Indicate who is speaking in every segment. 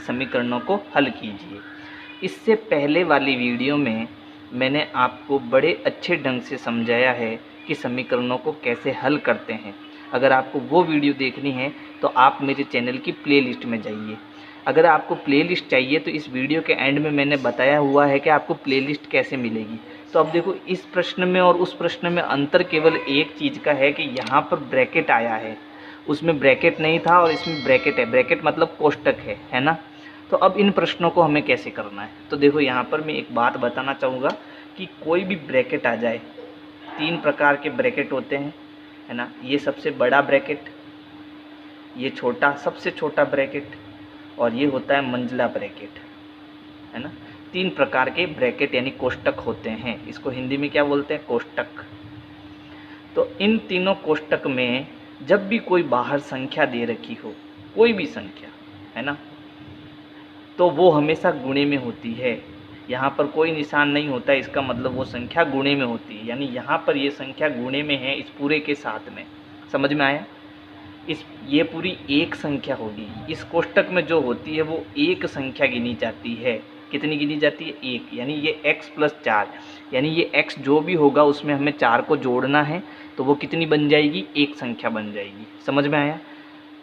Speaker 1: समीकरणों को हल कीजिए। इससे पहले वाली वीडियो में मैंने आपको बड़े अच्छे ढंग से समझाया है कि समीकरणों को कैसे हल करते हैं। अगर आपको वो वीडियो देखनी है तो आप मेरे चैनल की प्लेलिस्ट में जाइए। अगर आपको प्लेलिस्ट चाहिए तो इस वीडियो के एंड में मैंने बताया हुआ है कि आपको प्लेलिस्ट कैसे मिलेगी। तो अब देखो, इस प्रश्न में और उस प्रश्न में अंतर केवल एक चीज़ का है कि यहाँ पर ब्रैकेट आया है, उसमें ब्रैकेट नहीं था और इसमें ब्रैकेट है। ब्रैकेट मतलब कोष्टक है ना। तो अब इन प्रश्नों को हमें कैसे करना है, तो देखो यहाँ पर मैं एक बात बताना चाहूँगा कि कोई भी ब्रैकेट आ जाए, 3 प्रकार के ब्रैकेट होते हैं, है ना। ये सबसे बड़ा ब्रैकेट, ये छोटा, सबसे छोटा ब्रैकेट, और ये होता है मंझला ब्रैकेट, है ना। 3 प्रकार के ब्रैकेट यानी कोष्टक होते हैं। इसको हिंदी में क्या बोलते हैं? कोष्टक। तो इन तीनों कोष्टक में जब भी कोई बाहर संख्या दे रखी हो, कोई भी संख्या, है ना, तो वो हमेशा गुणे में होती है। यहाँ पर कोई निशान नहीं होता, इसका मतलब वो संख्या गुणे में होती है। यानी यहाँ पर ये संख्या गुणे में है इस पूरे के साथ में। समझ में आया? ये पूरी एक संख्या होगी। इस कोष्टक में जो होती है वो एक संख्या गिनी जाती है। कितनी गिनी जाती है? एक। यानी ये x + 4, यानी ये x जो भी होगा उसमें हमें 4 को जोड़ना है, तो वो कितनी बन जाएगी? एक संख्या बन जाएगी। समझ में आया?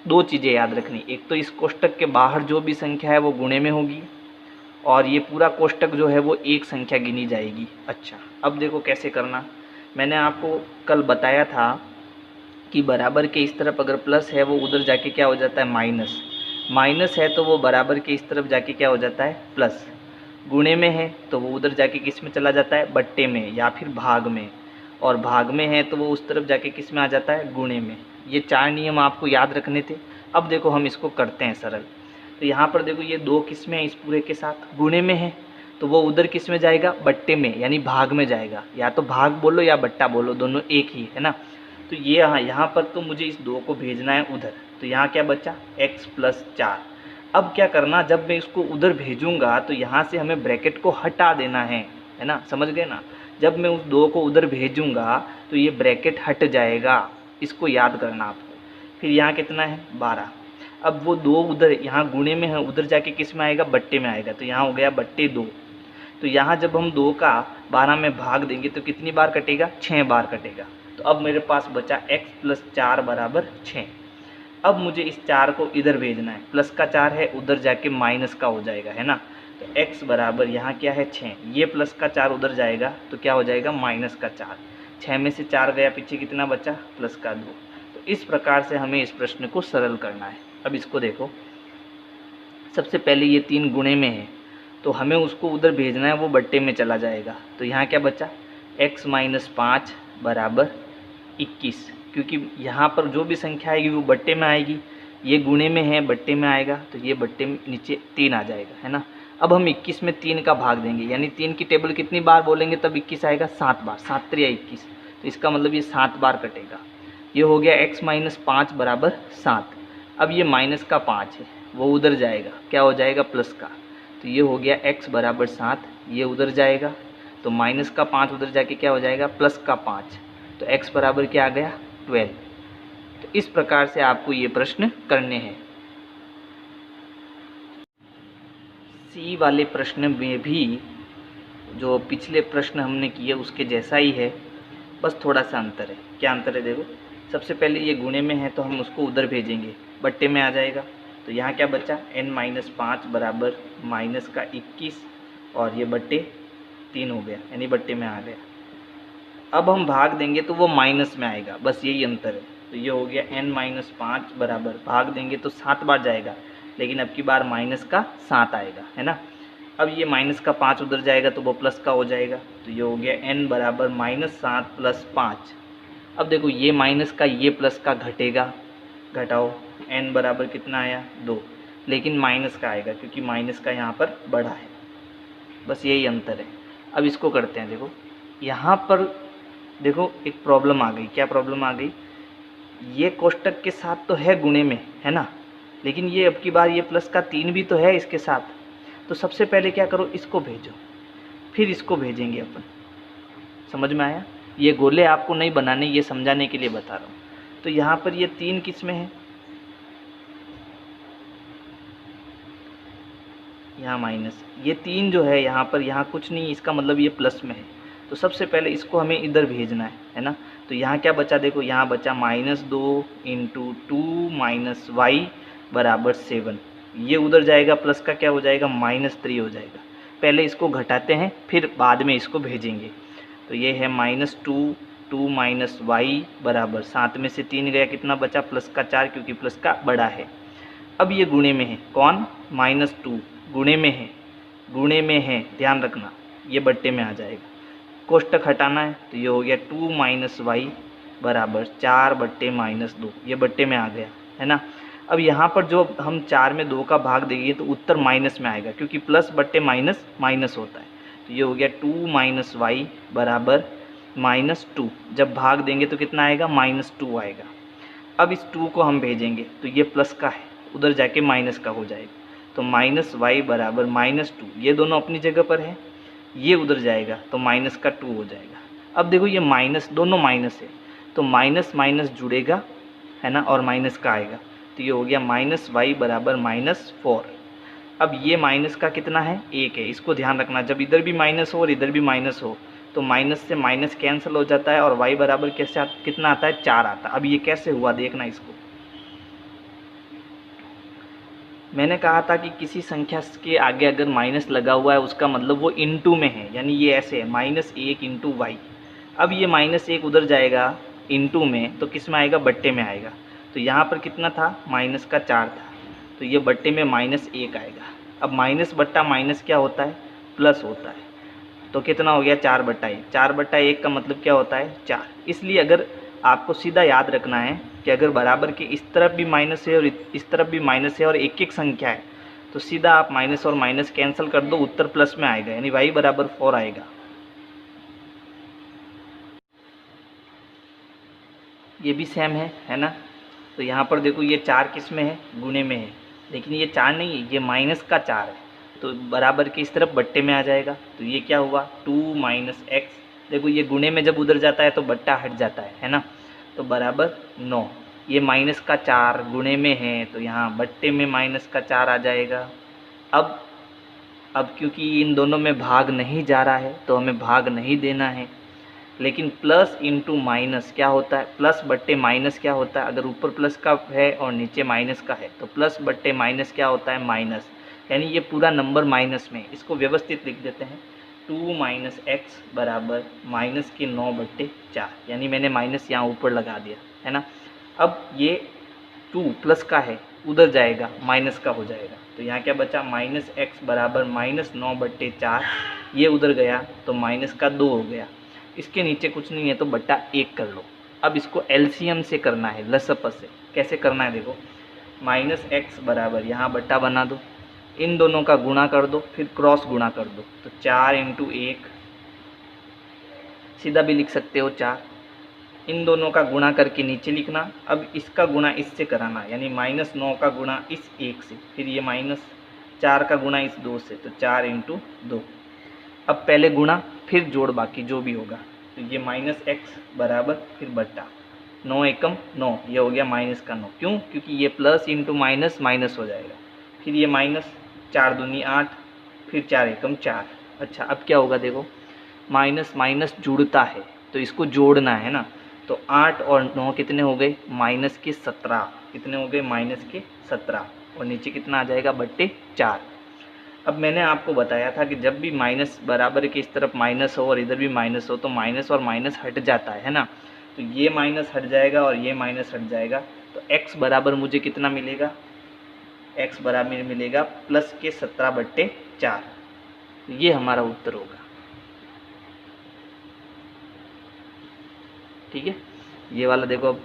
Speaker 1: 2 चीज़ें याद रखनी, एक तो इस कोष्टक के बाहर जो भी संख्या है वो गुणे में होगी, और ये पूरा कोष्टक जो है वो एक संख्या गिनी जाएगी। अच्छा, अब देखो कैसे करना। मैंने आपको कल बताया था कि बराबर के इस तरफ अगर प्लस है वो उधर जाके क्या हो जाता है? माइनस। माइनस है तो वो बराबर के इस तरफ जाके क्या हो जाता है? प्लस। गुणे में है तो वो उधर जाके किस में चला जाता है? बट्टे में या फिर भाग में। और भाग में है तो वो उस तरफ जाके किस में आ जाता है? गुणे में। ये 4 नियम आपको याद रखने थे। अब देखो हम इसको करते हैं सरल। तो यहाँ पर देखो ये 2 किस में है? इस पूरे के साथ गुणे में है, तो वो उधर किस में जाएगा? बट्टे में, यानी भाग में जाएगा। या तो भाग बोलो या बट्टा बोलो, दोनों एक ही है ना। तो ये यहाँ पर तो मुझे इस 2 को भेजना है उधर, तो यहाँ क्या बचा? x + 4। अब क्या करना, जब मैं इसको उधर भेजूंगा तो यहाँ से हमें ब्रैकेट को हटा देना है ना। समझ गए ना? जब मैं उस 2 को उधर भेजूंगा तो ये ब्रैकेट हट जाएगा, इसको याद करना आपको। फिर यहाँ कितना है? 12। अब वो 2 उधर यहाँ गुणे में है, उधर जाके किस में आएगा? बट्टे में आएगा, तो यहाँ हो गया बट्टे 2। तो यहाँ जब हम 2 का 12 में भाग देंगे तो कितनी बार कटेगा? 6 बार कटेगा। तो अब मेरे पास बचा x + 4 = 6। अब मुझे इस 4 को इधर भेजना है, प्लस का 4 है, उधर जाके माइनस का हो जाएगा, है ना। तो x बराबर यहाँ क्या है? 6। ये प्लस का 4 उधर जाएगा तो क्या हो जाएगा? माइनस का 4। 6 में से 4 गया, पीछे कितना बचा? प्लस का 2। तो इस प्रकार से हमें इस प्रश्न को सरल करना है। अब इसको देखो, सबसे पहले ये 3 गुणे में है तो हमें उसको उधर भेजना है, वो बट्टे में चला जाएगा। तो यहाँ क्या बचा? x - 5 = 21, क्योंकि यहाँ पर जो भी संख्या आएगी वो बट्टे में आएगी। ये गुणे में है, बट्टे में आएगा, तो ये बट्टे में नीचे 3 आ जाएगा, है ना। अब हम 21 में 3 का भाग देंगे, यानी 3 की टेबल कितनी बार बोलेंगे तब 21 आएगा? 7 बार। 7 × 3 = 21, तो इसका मतलब ये 7 बार कटेगा। ये हो गया x - 5 = 7। अब ये माइनस का 5 है, वो उधर जाएगा, क्या हो जाएगा? प्लस का। तो ये हो गया x = 7, ये उधर जाएगा, तो माइनस का 5 उधर जाके क्या हो जाएगा? प्लस का 5। तो x बराबर क्या आ गया? 12। तो इस प्रकार से आपको ये प्रश्न करने हैं। सी वाले प्रश्न में भी जो पिछले प्रश्न हमने किए उसके जैसा ही है, बस थोड़ा सा अंतर है। क्या अंतर है? देखो, सबसे पहले ये गुणे में है तो हम उसको उधर भेजेंगे, बट्टे में आ जाएगा। तो यहाँ क्या बचा? n - 5 = -21, और ये बट्टे 3 हो गया, यानी बट्टे में आ गया। अब हम भाग देंगे तो वो माइनस में आएगा, बस यही अंतर है। तो ये हो गया n - 5 बराबर, भाग देंगे तो 7 बार जाएगा, लेकिन अब की बार माइनस का 7 आएगा, है ना। अब ये माइनस का 5 उधर जाएगा तो वो प्लस का हो जाएगा। तो ये हो गया n बराबर -7 + 5। अब देखो, ये माइनस का ये प्लस का घटेगा, घटाओ, n बराबर कितना आया? 2, लेकिन माइनस का आएगा क्योंकि माइनस का यहाँ पर बड़ा है। बस यही अंतर है। अब इसको करते हैं। देखो, यहाँ पर देखो एक प्रॉब्लम आ गई। क्या प्रॉब्लम आ गई? ये कोष्टक के साथ तो है गुणे में, है ना, लेकिन ये अब की बार ये प्लस का 3 भी तो है इसके साथ। तो सबसे पहले क्या करो? इसको भेजो, फिर इसको भेजेंगे अपन। समझ में आया? ये गोले आपको नहीं बनाने, ये समझाने के लिए बता रहा हूँ। तो यहाँ पर ये 3 किस में है? यहाँ माइनस, ये 3 जो है यहाँ पर, यहाँ कुछ नहीं, इसका मतलब ये प्लस में है। तो सबसे पहले इसको हमें इधर भेजना है ना। तो यहाँ क्या बचा, देखो यहाँ बचा -2 × 2 - y बराबर 7। ये उधर जाएगा, प्लस का क्या हो जाएगा, -3 हो जाएगा। पहले इसको घटाते हैं, फिर बाद में इसको भेजेंगे। तो ये है -2 2 - y बराबर 7 में से 3 गया, कितना बचा, प्लस का 4, क्योंकि प्लस का बड़ा है। अब ये गुणे में है, कौन, -2 गुणे में है, गुणे में है, ध्यान रखना, ये बट्टे में आ जाएगा। कोष्टक हटाना है तो ये हो गया 2 - y बराबर 4/-2, ये बट्टे में आ गया, है ना। अब यहाँ पर जो हम 4 में 2 का भाग देंगे तो उत्तर माइनस में आएगा, क्योंकि प्लस बट्टे माइनस माइनस होता है। तो ये हो गया 2 - y बराबर -2। जब भाग देंगे तो कितना आएगा, -2 आएगा। अब इस 2 को हम भेजेंगे तो ये प्लस का है, उधर जाके माइनस का हो जाएगा। तो -y बराबर -2, ये दोनों अपनी जगह पर है, ये उधर जाएगा तो माइनस का 2 हो जाएगा। अब देखो ये माइनस, दोनों माइनस है, तो माइनस माइनस जुड़ेगा, है ना, और माइनस का आएगा। तो ये हो गया -y बराबर -4। अब ये माइनस का कितना है, 1 है। इसको ध्यान रखना, जब इधर भी माइनस हो और इधर भी माइनस हो तो माइनस से माइनस कैंसिल हो जाता है और y बराबर कैसे कितना आता है, 4 आता है। अब ये कैसे हुआ, देखना इसको। मैंने कहा था कि किसी संख्या के आगे अगर माइनस लगा हुआ है उसका मतलब वो इनटू में है, यानी ये ऐसे है, -1 × y। अब ये -1 उधर जाएगा इनटू में, तो किस में आएगा, बट्टे में आएगा। तो यहाँ पर कितना था, माइनस का 4 था, तो ये बट्टे में -1 आएगा। अब माइनस बट्टा माइनस क्या होता है, प्लस होता है। तो कितना हो गया, 4/1। 4/1 का मतलब क्या होता है, 4। इसलिए अगर आपको सीधा याद रखना है कि अगर बराबर के इस तरफ भी माइनस है और इस तरफ भी माइनस है और एक एक संख्या है, तो सीधा आप माइनस और माइनस कैंसिल कर दो, उत्तर प्लस में आएगा, यानी y बराबर 4 आएगा। ये भी सेम है ना। तो यहाँ पर देखो ये 4 किस में है, गुणे में है, लेकिन ये 4 नहीं है, ये माइनस का 4 है, तो बराबर के इस तरफ बट्टे में आ जाएगा। तो ये क्या हुआ, 2 - x। देखो ये गुणे में जब उधर जाता है तो बट्टा हट जाता है ना। तो बराबर 9। ये माइनस का 4 गुणे में है, तो यहाँ बट्टे में माइनस का 4 आ जाएगा। अब क्योंकि इन दोनों में भाग नहीं जा रहा है तो हमें भाग नहीं देना है, लेकिन प्लस इंटू माइनस क्या होता है, प्लस बट्टे माइनस क्या होता है। अगर ऊपर प्लस का है और नीचे माइनस का है तो प्लस बट्टे माइनस क्या होता है, माइनस, यानी ये पूरा नंबर माइनस में। इसको व्यवस्थित लिख देते हैं, 2 - x बराबर -9/4, यानी मैंने माइनस यहाँ ऊपर लगा दिया, है ना। अब ये 2 प्लस का है, उधर जाएगा माइनस का हो जाएगा। तो यहाँ क्या बचा, -x बराबर -9/4, ये उधर गया तो माइनस का 2 हो गया। इसके नीचे कुछ नहीं है तो बट्टा 1 कर लो। अब इसको एलसीएम से करना है, लसअप से। कैसे करना है देखो, -x बराबर यहाँ बट्टा बना दो, इन दोनों का गुणा कर दो, फिर क्रॉस गुणा कर दो, तो 4 × 1, सीधा भी लिख सकते हो 4। इन दोनों का गुणा करके नीचे लिखना। अब इसका गुणा इससे कराना, यानी -9 का गुणा इस 1 से, फिर ये -4 का गुणा इस 2 से, तो 4 × 2। अब पहले गुणा फिर जोड़, बाकी जो भी होगा। तो ये -x बराबर फिर बट्टा 9 एकम 9, ये हो गया माइनस का 9। क्यों, क्योंकि ये प्लस इंटू माइनस माइनस हो जाएगा। फिर ये माइनस, 4 दूनी 8, फिर 4 एकम 4। अच्छा अब क्या होगा देखो, माइनस माइनस जुड़ता है तो इसको जोड़ना है ना। तो 8 और 9 कितने हो गए, -17। कितने हो गए, -17, और नीचे कितना आ जाएगा, बट्टे 4। अब मैंने आपको बताया था कि जब भी माइनस बराबर के इस तरफ माइनस हो और इधर भी माइनस हो तो माइनस और माइनस हट जाता है ना। तो ये माइनस हट जाएगा और ये माइनस हट जाएगा, तो x बराबर मुझे कितना मिलेगा, x बराबर मिलेगा प्लस के 17/4। तो ये हमारा उत्तर होगा। ठीक है, ये वाला देखो, अब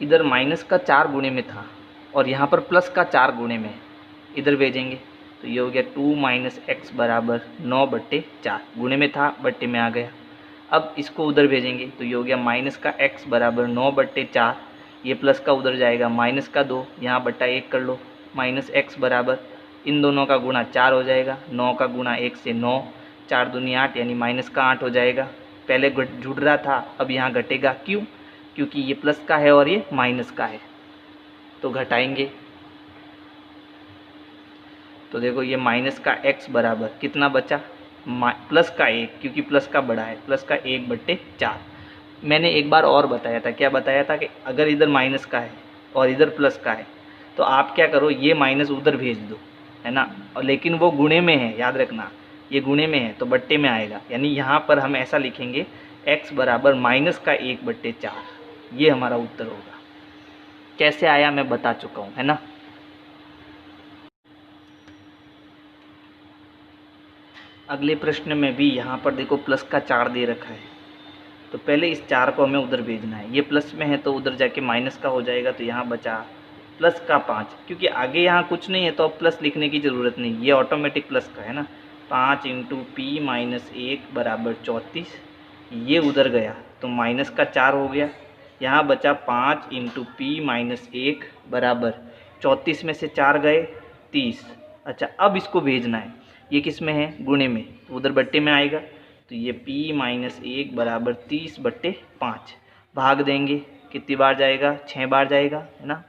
Speaker 1: इधर माइनस का 4 गुणे में था और यहाँ पर प्लस का 4 गुणे में है, इधर भेजेंगे तो ये हो गया 2 - x बराबर 9/4, गुणे में था बट्टे में आ गया। अब इसको उधर भेजेंगे तो ये हो गया माइनस का x बराबर 9/4, ये प्लस का उधर जाएगा माइनस का 2, यहाँ बट्टा 1 कर लो। -x बराबर इन दोनों का गुणा 4 हो जाएगा, 9 का गुणा 1 से 9, 4 दूनी 8, यानी -8 हो जाएगा। पहले जुड़ रहा था, अब यहाँ घटेगा, क्यों, क्योंकि ये प्लस का है और ये माइनस का है, तो घटाएंगे। तो देखो ये माइनस का x बराबर कितना बचा, प्लस का 1, क्योंकि प्लस का बड़ा है, प्लस का 1/4। मैंने एक बार और बताया था, क्या बताया था कि अगर इधर माइनस का है और इधर प्लस का है तो आप क्या करो, ये माइनस उधर भेज दो, है ना। और लेकिन वो गुणे में है, याद रखना, ये गुणे में है तो बट्टे में आएगा। यानी यहाँ पर हम ऐसा लिखेंगे x बराबर माइनस का 1/4, ये हमारा उत्तर होगा। कैसे आया मैं बता चुका हूँ, है ना। अगले प्रश्न में भी यहाँ पर देखो प्लस का 4 दे रखा है, तो पहले इस 4 को हमें उधर भेजना है। ये प्लस में है तो उधर जाके माइनस का हो जाएगा, तो यहाँ बचा प्लस का 5, क्योंकि आगे यहाँ कुछ नहीं है तो अब प्लस लिखने की ज़रूरत नहीं, ये ऑटोमेटिक प्लस का है ना। 5 × p-1 बराबर 34, ये उधर गया तो माइनस का 4 हो गया। यहाँ बचा 5 × p-1 बराबर 34 में से 4 गए 30। अच्छा, अब इसको भेजना है, ये किस में है, गुणे में, तो उधर बट्टे में आएगा। तो ये p-1 बराबर 30/5, भाग देंगे, कितनी बार जाएगा, 6 बार जाएगा, है ना।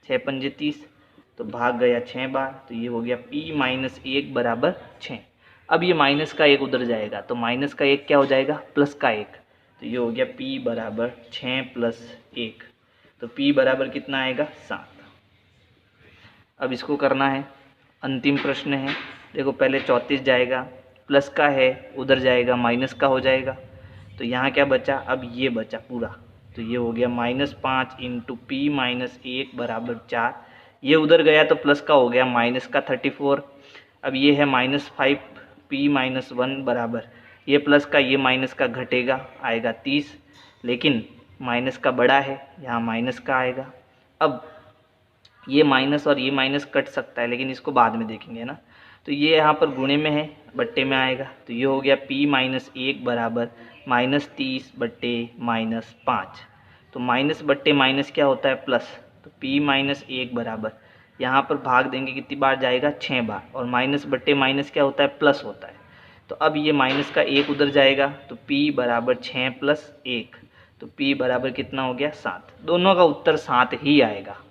Speaker 1: 6 पंजे 30, तो भाग गया 6 बार, तो ये हो गया p-1 बराबर 6। अब ये माइनस का 1 उधर जाएगा तो माइनस का 1 क्या हो जाएगा, प्लस का 1, तो ये हो गया p बराबर 6 + 1, तो p बराबर कितना आएगा, 7। अब इसको करना है, अंतिम प्रश्न है। देखो पहले 34 जाएगा, प्लस का है उधर जाएगा, माइनस का हो जाएगा, तो यहाँ क्या बचा, अब ये बचा पूरा, तो ये हो गया -5 × p-1 बराबर 4, ये उधर गया तो प्लस का हो गया, माइनस का 34। अब ये है -5 p-1 बराबर, ये प्लस का ये माइनस का घटेगा, आएगा 30, लेकिन माइनस का बड़ा है, यहाँ माइनस का आएगा। अब ये माइनस और ये माइनस कट सकता है, लेकिन इसको बाद में देखेंगे, है ना। तो ये यहाँ पर गुणे में है, बट्टे में आएगा, तो ये हो गया p-1 बराबर -30/-5। तो माइनस बट्टे माइनस क्या होता है, प्लस, तो p-1 बराबर, यहाँ पर भाग देंगे कितनी बार जाएगा, 6 बार, और माइनस बट्टे माइनस क्या होता है, प्लस होता है। तो अब ये माइनस का 1 उधर जाएगा, तो p बराबर 6 + 1, तो p बराबर कितना हो गया, 7। दोनों का उत्तर 7 ही आएगा।